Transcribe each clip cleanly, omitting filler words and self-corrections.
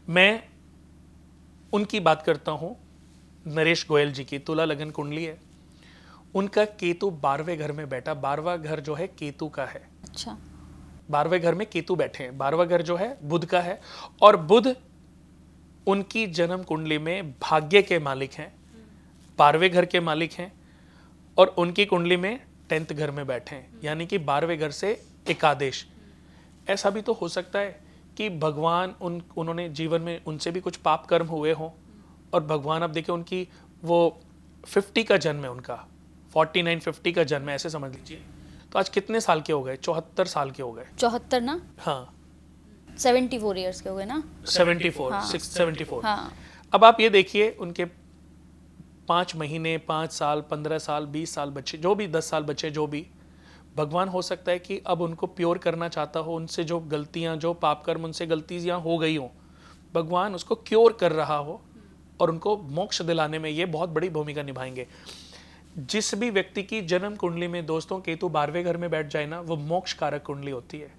मैं उनकी बात करता हूँ, नरेश गोयल जी की तुला लगन कुंडली है, उनका केतु 12वें घर में बैठा। 12वां घर जो है केतु का है। अच्छा। 12वें घर में केतु बैठे हैं। 12वां घर जो है बुध का है, और बुध उनकी जन्म कुंडली में भाग्य के मालिक हैं, 12वें घर के मालिक हैं, और उनकी कुंडली में 10th घर में बैठे हैं, यानी कि 12वें घर से एकादेश। ऐसा भी तो हो सकता है कि भगवान उन्होंने जीवन में उनसे भी कुछ पाप कर्म हुए हों, और भगवान, अब देखिए उनकी वो 50 का जन्म है, उनका 49-50 का जन्म है, ऐसे समझ लीजिए। तो आज कितने साल के हो गए? 74 साल के हो गए। 74 ना? हाँ, 74 इयर्स के हो गए ना? 74, हाँ। 74। हाँ। अब आप ये देखिए, उनके 5 महीने, 5 साल, 15 साल, 20 साल बच्चे, जो भी 10 साल बच्चे, जो भी, भगवान हो सकता है कि अब उनको प्योर करना चाहता हो, उनसे जो गलतियां, जो पाप कर्म उनसे गलतियां हो गई हो, भगवान उसको क्योर कर रहा हो, और उनको मोक्ष दिलाने में ये बहुत बड़ी भूमिका निभाएंगे। जिस भी व्यक्ति की जन्म कुंडली में दोस्तों केतु 12वें घर में बैठ जाए ना, वो मोक्ष कारक कुंडली होती है।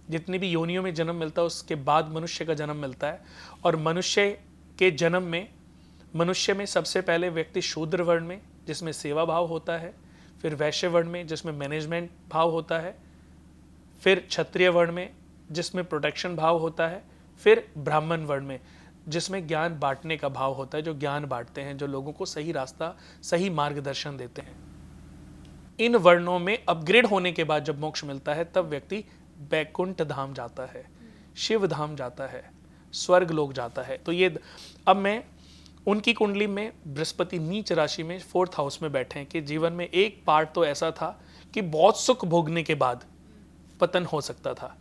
जितनी भी योनियों में जन्म मिलता है, उसके बाद मनुष्य का जन्म मिलता है, और मनुष्य के जन्म में, मनुष्य में सबसे पहले व्यक्ति शूद्र वर्ण में, जिसमें सेवा भाव होता है, फिर वैश्य वर्ण में, जिसमें मैनेजमेंट भाव होता है, फिर क्षत्रिय वर्ण में, जिसमें प्रोटेक्शन भाव होता है, फिर ब्राह्मण वर्ण में, जिसमें ज्ञान बांटने का भाव होता है, जो ज्ञान बांटते हैं, जो लोगों को सही रास्ता, सही मार्गदर्शन देते हैं। इन वर्णों में अपग्रेड होने के बाद जब मोक्ष मिलता है, तब व्यक्ति बैकुंठ धाम जाता है, शिव धाम जाता है, स्वर्ग लोक जाता है। तो ये, अब मैं उनकी कुंडली में बृहस्पति नीच राशि में 4th हाउस में बैठे हैं कि जीवन में एक पार्ट तो ऐसा था कि बहुत सुख भोगने के बाद पतन हो सकता था।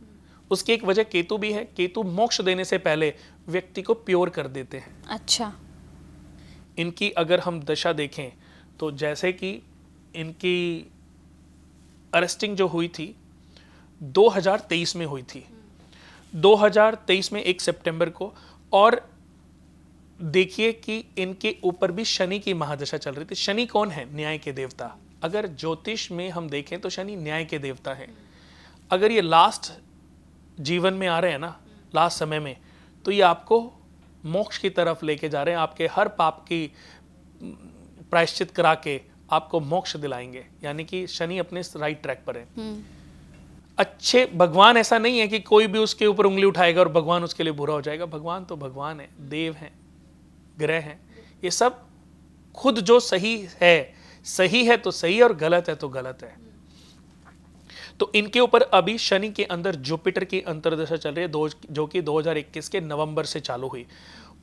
उसकी एक वजह केतु भी है। केतु मोक्ष देने से पहले व्यक्ति को प्योर कर देते हैं। अच्छा। इनकी अगर हम दशा देखें तो जैसे कि इनकी अरेस्टिंग जो हुई थी 2023 में हुई थी, 2023 में 1 सितंबर को, और देखिए कि इनके ऊपर भी शनि की महादशा चल रही थी। शनि कौन है? न्याय के देवता। अगर ज्योतिष में हम देखें तो शनि न्याय के देवता हैं। अगर ये लास्ट जीवन में आ रहे हैं ना, लास्ट समय में, तो ये आपको मोक्ष की तरफ लेके जा रहे हैं। आपके हर पाप की प्रायश्चित करा के आपको मोक्ष दिलाएंगे, यानी कि शनि अपने राइट ट्रैक पर है। अच्छे भगवान, ऐसा नहीं है कि कोई भी उसके ऊपर उंगली उठाएगा और भगवान उसके लिए बुरा हो जाएगा। भगवान तो भगवान है, देव हैं, ग्रह हैं, ये सब खुद जो सही है तो सही, और गलत है तो गलत है। तो इनके ऊपर अभी शनि के अंदर जुपिटर की अंतर्दशा चल रही है, जो कि 2021 के नवंबर से चालू हुई।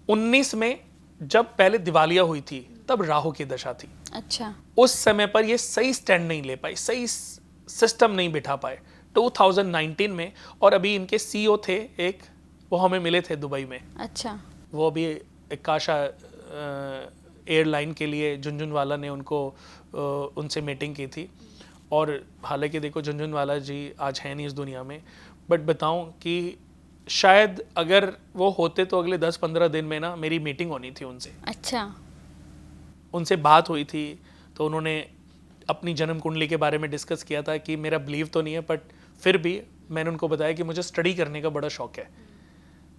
19 में जब पहले दिवालिया हुई थी, तब राहु की दशा थी। अच्छा। उस समय पर ये सही स्टैंड नहीं ले पाई, सही सिस्टम नहीं बिठा पाए 2019 में। और अभी इनके सीईओ थे एक, वो हमें मिले थे दुबई में। अच्छा। वो अभी काशा एयरलाइन के लिए झुनझुनवाला ने उनको उनसे मीटिंग की थी। और हालांकि देखो झुनझुनवाला जी आज हैं नहीं इस दुनिया में, बट बताऊं कि शायद अगर वो होते तो अगले 10-15 दिन में ना मेरी मीटिंग होनी थी उनसे। अच्छा। उनसे बात हुई थी, तो उन्होंने अपनी जन्म कुंडली के बारे में डिस्कस किया था कि मेरा बिलीव तो नहीं है, बट फिर भी मैंने उनको बताया कि मुझे स्टडी करने का बड़ा शौक है।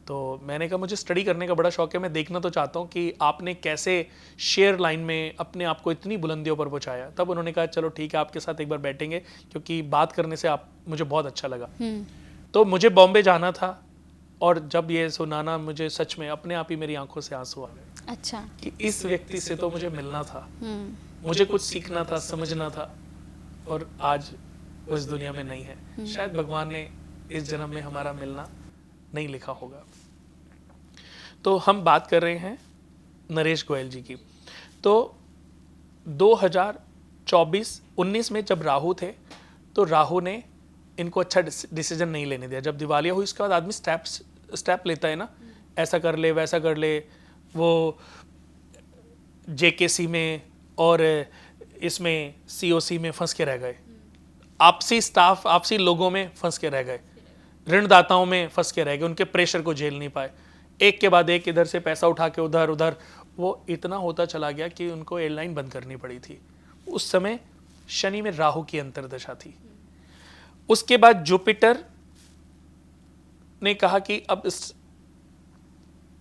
तो मैंने कहा मुझे स्टडी करने का बड़ा शौक है, मैं देखना तो चाहता हूँ कि आपने कैसे शेयर लाइन में अपने आप को इतनी बुलंदियों पर पहुँचाया। तब उन्होंने कहा चलो ठीक है, आपके साथ एक बार बैठेंगे, क्योंकि बात करने से मुझे बहुत अच्छा लगा। तो मुझे बॉम्बे जाना था, और जब ये सुनाना, मुझे सच में अपने आप ही मेरी आंखों से आंसू आ गए। अच्छा। कि इस व्यक्ति से तो मुझे मिलना था, मुझे कुछ सीखना था, समझना था, और आज उस दुनिया में नहीं है। शायद भगवान ने इस जन्म में हमारा मिलना नहीं लिखा होगा। तो हम बात कर रहे हैं नरेश गोयल जी की। तो 2024-19 में जब राहु थे, तो राहु ने इनको अच्छा डिसीजन नहीं लेने दिया। जब दिवालिया हुई, उसके बाद आदमी स्टेप लेता है ना, ऐसा कर ले, वैसा कर ले। वो जेकेसी में और इसमें सीओसी में फंस के रह गए, आपसी स्टाफ, आपसी लोगों में फंस के रह गए, ऋणदाताओं में फंस के रह गए, उनके प्रेशर को झेल नहीं पाए। एक के बाद एक इधर से पैसा उठा के उधर, वो इतना होता चला गया कि उनको एयरलाइन बंद करनी पड़ी थी। उस समय शनि में राहु की अंतर्दशा थी। उसके बाद जुपिटर ने कहा कि अब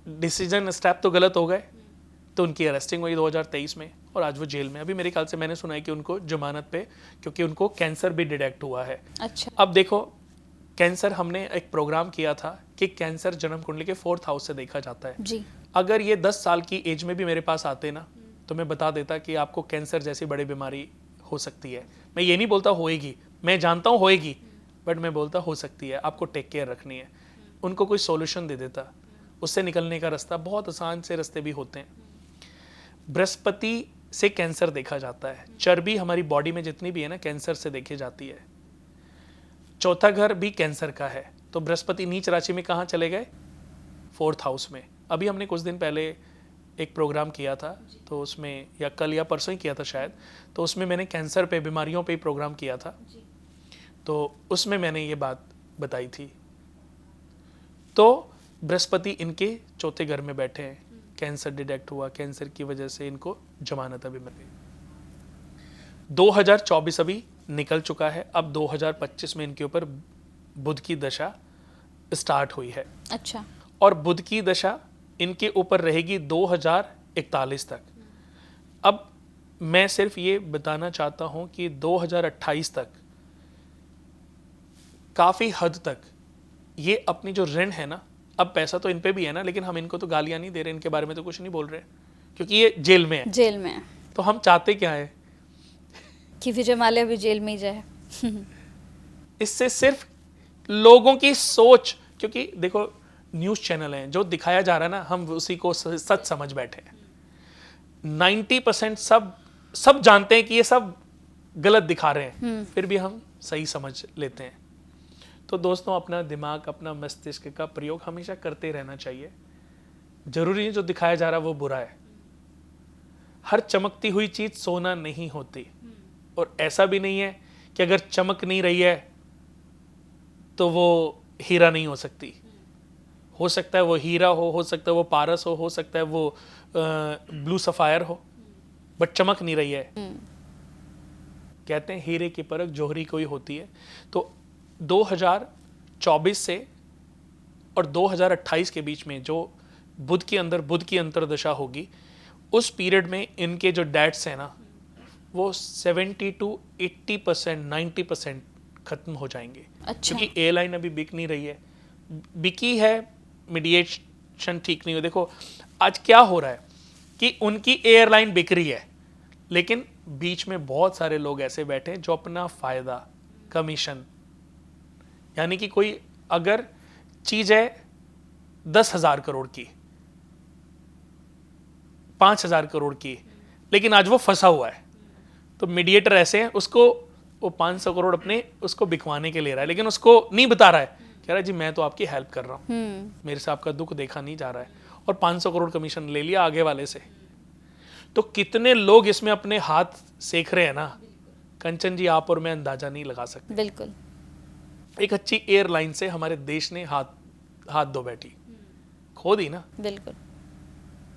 डिसीजन स्टेप तो गलत हो गए, तो उनकी अरेस्टिंग हुई 2023 में और आज वो जेल में। अभी मेरे ख्याल से मैंने सुना है कि उनको जमानत पे, क्योंकि उनको कैंसर भी डिटेक्ट हुआ है। अच्छा। अब देखो, कैंसर हमने एक प्रोग्राम किया था कि कैंसर जन्म कुंडली के 4th हाउस से देखा जाता है जी। अगर ये 10 साल की एज में भी मेरे पास आते ना, तो मैं बता देता कि आपको कैंसर जैसी बड़ी बीमारी हो सकती है। मैं ये नहीं बोलता होएगी, मैं जानता हूँ होएगी, बट मैं बोलता हो सकती है, आपको टेक केयर रखनी है। उनको कोई सॉल्यूशन दे देता, उससे निकलने का रास्ता, बहुत आसान से रास्ते भी होते हैं। बृहस्पति से कैंसर देखा जाता है। चर्बी हमारी बॉडी में जितनी भी है ना, कैंसर से देखी जाती है। चौथा घर भी कैंसर का है, तो बृहस्पति नीच राशि में कहाँ चले गए? 4th हाउस में। अभी हमने कुछ दिन पहले एक प्रोग्राम किया था, तो उसमें, या कल या परसों ही किया था शायद, तो उसमें मैंने कैंसर पे, बीमारियों पे ही प्रोग्राम किया था, तो उसमें मैंने ये बात बताई थी। तो बृहस्पति इनके चौथे घर में बैठे हैं, कैंसर डिटेक्ट हुआ, कैंसर की वजह से इनको जमानत अभी मिल गई। 2024 अभी निकल चुका है, अब 2025 में इनके ऊपर बुध की दशा स्टार्ट हुई है। अच्छा। और बुध की दशा इनके ऊपर रहेगी 2041 तक। अब मैं सिर्फ ये बताना चाहता हूं कि 2028 तक काफी हद तक ये अपनी जो ऋण है ना, अब पैसा तो इन पे भी है ना, लेकिन हम इनको तो गालियां नहीं दे रहे, इनके बारे में तो कुछ नहीं बोल रहे, क्योंकि ये जेल में है। जेल में है। तो हम चाहते क्या है कि विजय माल्या भी जेल में ही जाए। इससे सिर्फ लोगों की सोच, क्योंकि देखो न्यूज़ चैनल हैं, जो दिखाया जा रहा है ना, हम उसी को सच समझ बैठे हैं। 90% सब जानते हैं कि ये सब गलत दिखा रहे हैं, फिर भी हम सही समझ लेते हैं। तो दोस्तों, अपना दिमाग, अपना मस्तिष्क का प्रयोग हमेशा करते रहना चाहिए। जरूरी है जो दिखाया जा रहा है वो बुरा है। हर चमकती हुई चीज सोना नहीं होती, और ऐसा भी नहीं है कि अगर चमक नहीं रही है तो वो हीरा नहीं हो सकती। हो सकता है वो हीरा हो सकता है वो पारस हो सकता है वो ब्लू सफायर हो, बट चमक नहीं रही है। कहते हैं हीरे की परख जौहरी कोई होती है। तो 2024 से और 2028 के बीच में जो बुध की अंतर्दशा होगी, उस पीरियड में इनके जो डेट्स हैं ना, वो 70 to 80%, 90% खत्म हो जाएंगे। अच्छा। क्योंकि एयरलाइन अभी बिक नहीं रही है, बिकी है, मीडिएशन ठीक नहीं हो। देखो आज क्या हो रहा है कि उनकी एयरलाइन बिक रही है, लेकिन बीच में बहुत सारे लोग ऐसे बैठे हैं जो अपना फायदा, कमीशन, यानी कि कोई अगर चीज है 10,000 करोड़ की, 5,000 करोड़ की, लेकिन आज वो फंसा हुआ है, तो मीडिएटर ऐसे हैं, उसको वो 500 करोड़ अपने उसको बिकवाने के ले रहा है, लेकिन उसको नहीं बता रहा है, कह रहा है जी मैं तो आपकी हेल्प कर रहा हूँ, मेरे से आपका दुख देखा नहीं जा रहा है, और 500 करोड़ कमीशन ले लिया आगे वाले से। तो कितने लोग इसमें अपने हाथ सेक रहे हैं ना, कंचन जी आप और मैं अंदाजा नहीं लगा सकते। बिल्कुल। एक अच्छी एयरलाइन से हमारे देश ने हाथ धो बैठी, खो दी ना। बिल्कुल।